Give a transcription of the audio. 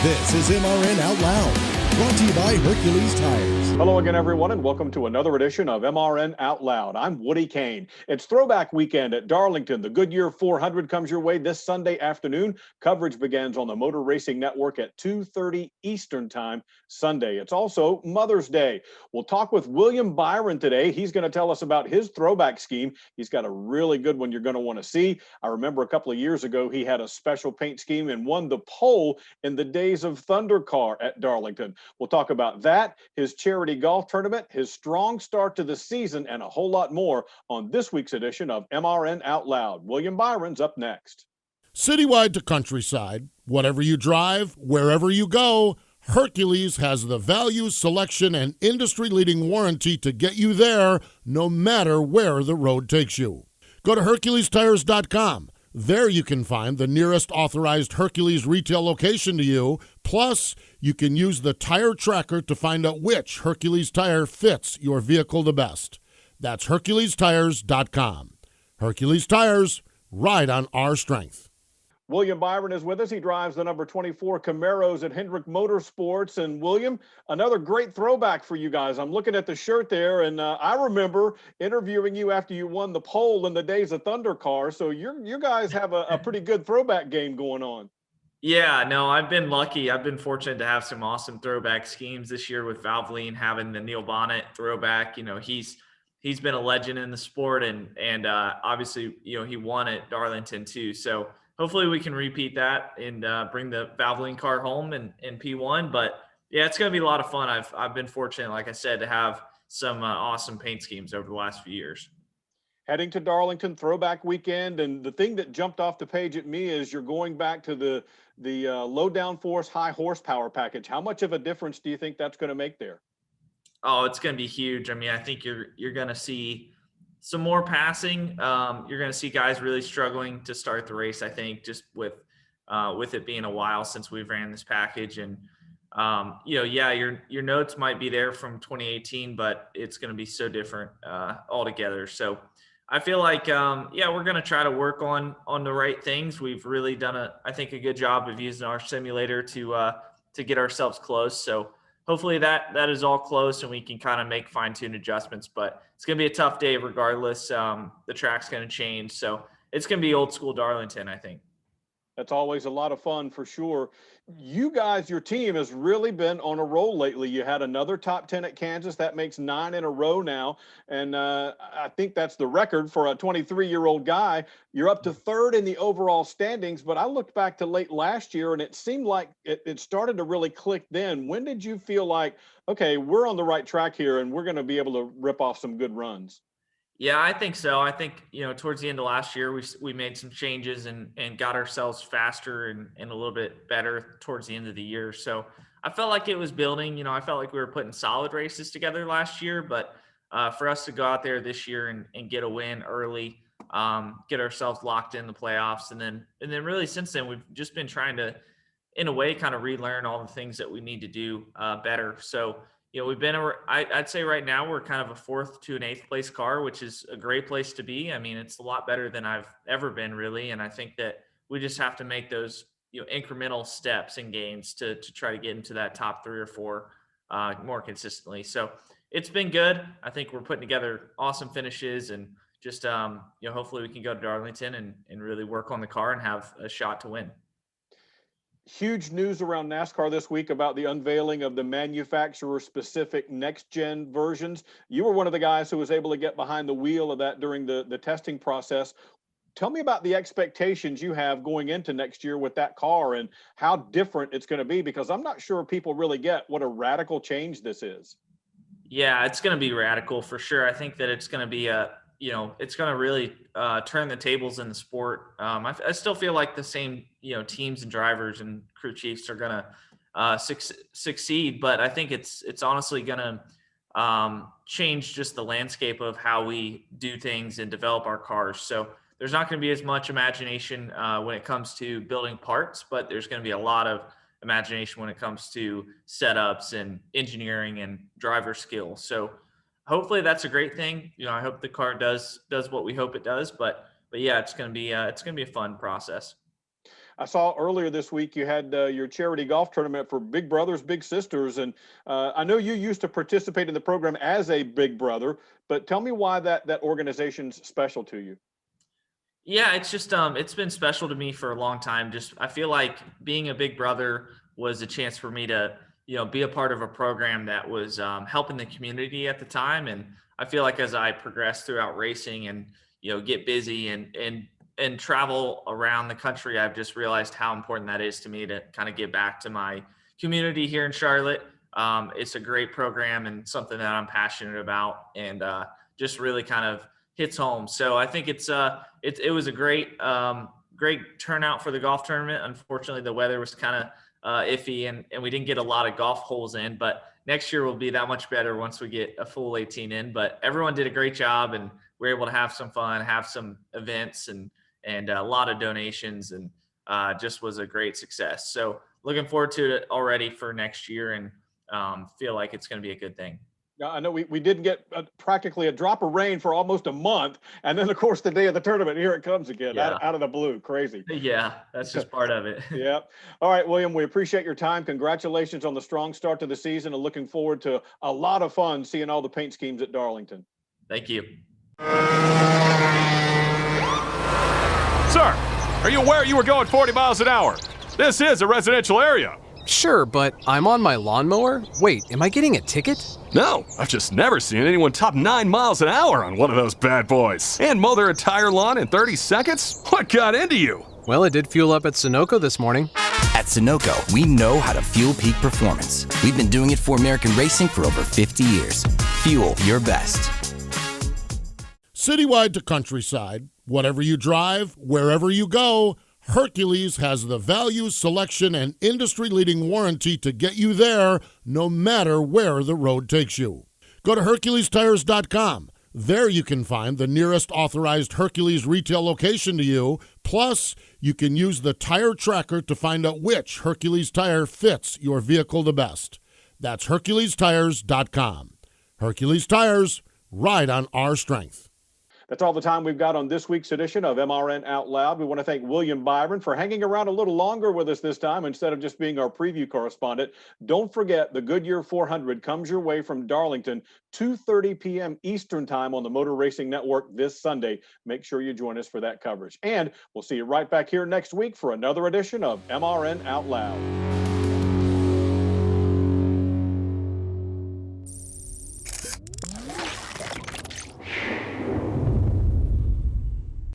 This is MRN Out Loud, brought to you by Hercules Tires. Hello again, everyone, and welcome to another edition of MRN Out Loud. I'm Woody Cain. It's throwback weekend at Darlington. The Goodyear 400 comes your way this Sunday afternoon. Coverage begins on the Motor Racing Network at 2:30 Eastern Time Sunday. It's also Mother's Day. We'll talk with William Byron today. He's going to tell us about his throwback scheme. He's got a really good one you're going to want to see. I remember a couple of years ago, he had a special paint scheme and won the pole in the Days of Thunder car at Darlington. We'll talk about that, his charity golf tournament, his strong start to the season, and a whole lot more on this week's edition of MRN Out Loud. William Byron's up next. Citywide to countryside, whatever you drive, wherever you go, Hercules has the value, selection, and industry-leading warranty to get you there no matter where the road takes you. Go to HerculesTires.com. There you can find the nearest authorized Hercules retail location to you. Plus, you can use the tire tracker to find out which Hercules tire fits your vehicle the best. That's HerculesTires.com. Hercules Tires, ride on our strength. William Byron is with us. He drives the number 24 Camaros at Hendrick Motorsports. And William, another great throwback for you guys. I'm looking at the shirt there, and I remember interviewing you after you won the pole in the Days of Thunder car. So you guys have a pretty good throwback game going on. Yeah, no, I've been lucky. I've been fortunate to have some awesome throwback schemes this year with Valvoline having the Neil Bonnet throwback. You know, he's been a legend in the sport, and obviously, you know, he won at Darlington too. So hopefully we can repeat that and bring the Valvoline car home in P1. But yeah, it's going to be a lot of fun. I've been fortunate, like I said, to have some awesome paint schemes over the last few years. Heading to Darlington throwback weekend, and the thing that jumped off the page at me is you're going back to the low downforce, high horsepower package. How much of a difference do you think that's going to make there? Oh, it's going to be huge. I mean, I think you're going to see some more passing. You're going to see guys really struggling to start the race, I think, just with it being a while since we've ran this package. And, you know, yeah, your notes might be there from 2018, but it's going to be so different altogether. So I feel like, yeah, we're going to try to work on the right things. We've really done I think a good job of using our simulator to get ourselves close. So hopefully that is all close and we can kind of make fine-tuned adjustments, but it's going to be a tough day regardless. The track's going to change. So it's going to be old school Darlington, I think. That's always a lot of fun for sure. You guys, your team has really been on a roll lately. You had another top 10 at Kansas. That makes 9 in a row now. And I think that's the record for a 23-year-old guy. You're up to third in the overall standings. But I looked back to late last year, and it seemed like it started to really click then. When did you feel like, okay, we're on the right track here and we're going to be able to rip off some good runs? Yeah, I think so. I think, you know, towards the end of last year, we made some changes and got ourselves faster and a little bit better towards the end of the year. So I felt like it was building. You know, I felt like we were putting solid races together last year, but for us to go out there this year and get a win early, get ourselves locked in the playoffs. And then really since then, we've just been trying to, in a way, kind of relearn all the things that we need to do better. So, you know, we've been, I'd say right now we're kind of a 4th to an 8th place car, which is a great place to be. I mean, it's a lot better than I've ever been, really. And I think that we just have to make those, you know, incremental steps and gains to try to get into that top 3 or 4 more consistently. So it's been good. I think we're putting together awesome finishes and just, you know, hopefully we can go to Darlington and really work on the car and have a shot to win. Huge news around NASCAR this week about the unveiling of the manufacturer-specific next-gen versions. You were one of the guys who was able to get behind the wheel of that during the testing process. Tell me about the expectations you have going into next year with that car and how different it's going to be, because I'm not sure people really get what a radical change this is. Yeah, it's going to be radical for sure. I think that it's going to be it's going to really turn the tables in the sport. I still feel like the same, you know, teams and drivers and crew chiefs are going to succeed, but I think it's honestly going to change just the landscape of how we do things and develop our cars. So there's not going to be as much imagination when it comes to building parts, but there's going to be a lot of imagination when it comes to setups and engineering and driver skill. So hopefully that's a great thing. You know, I hope the car does what we hope it does, but yeah, it's going to be a fun process. I saw earlier this week you had your charity golf tournament for Big Brothers, Big Sisters. And I know you used to participate in the program as a big brother, but tell me why that organization's special to you. Yeah, it's just it's been special to me for a long time. Just I feel like being a big brother was a chance for me to, be a part of a program that was helping the community at the time. And I feel like as I progressed throughout racing and, get busy and travel around the country, I've just realized how important that is to me to kind of give back to my community here in Charlotte. It's a great program and something that I'm passionate about, and just really kind of hits home. So I think it was a great turnout for the golf tournament. Unfortunately, the weather was kind of iffy, and we didn't get a lot of golf holes in, but next year will be that much better once we get a full 18 in. But everyone did a great job, and we were able to have some fun, have some events, and a lot of donations, and just was a great success. So looking forward to it already for next year, and feel like it's going to be a good thing. I know we didn't get practically a drop of rain for almost a month. And then, of course, the day of the tournament, here it comes again, out of the blue. Crazy. Yeah, that's just part of it. Yeah. All right, William, we appreciate your time. Congratulations on the strong start to the season, and looking forward to a lot of fun seeing all the paint schemes at Darlington. Thank you. Sir, are you aware you were going 40 miles an hour? This is a residential area. Sure, but I'm on my lawnmower? Wait, am I getting a ticket? No, I've just never seen anyone top 9 miles an hour on one of those bad boys. And mow their entire lawn in 30 seconds? What got into you? Well, it did fuel up at Sunoco this morning. At Sunoco, we know how to fuel peak performance. We've been doing it for American racing for over 50 years. Fuel your best. Citywide to countryside, whatever you drive, wherever you go, Hercules has the value, selection, and industry-leading warranty to get you there no matter where the road takes you. Go to HerculesTires.com. There you can find the nearest authorized Hercules retail location to you. Plus, you can use the tire tracker to find out which Hercules tire fits your vehicle the best. That's HerculesTires.com. Hercules Tires, ride on our strength. That's all the time we've got on this week's edition of MRN Out Loud. We want to thank William Byron for hanging around a little longer with us this time instead of just being our preview correspondent. Don't forget, the Goodyear 400 comes your way from Darlington, 2:30 p.m. Eastern Time on the Motor Racing Network this Sunday. Make sure you join us for that coverage. And we'll see you right back here next week for another edition of MRN Out Loud.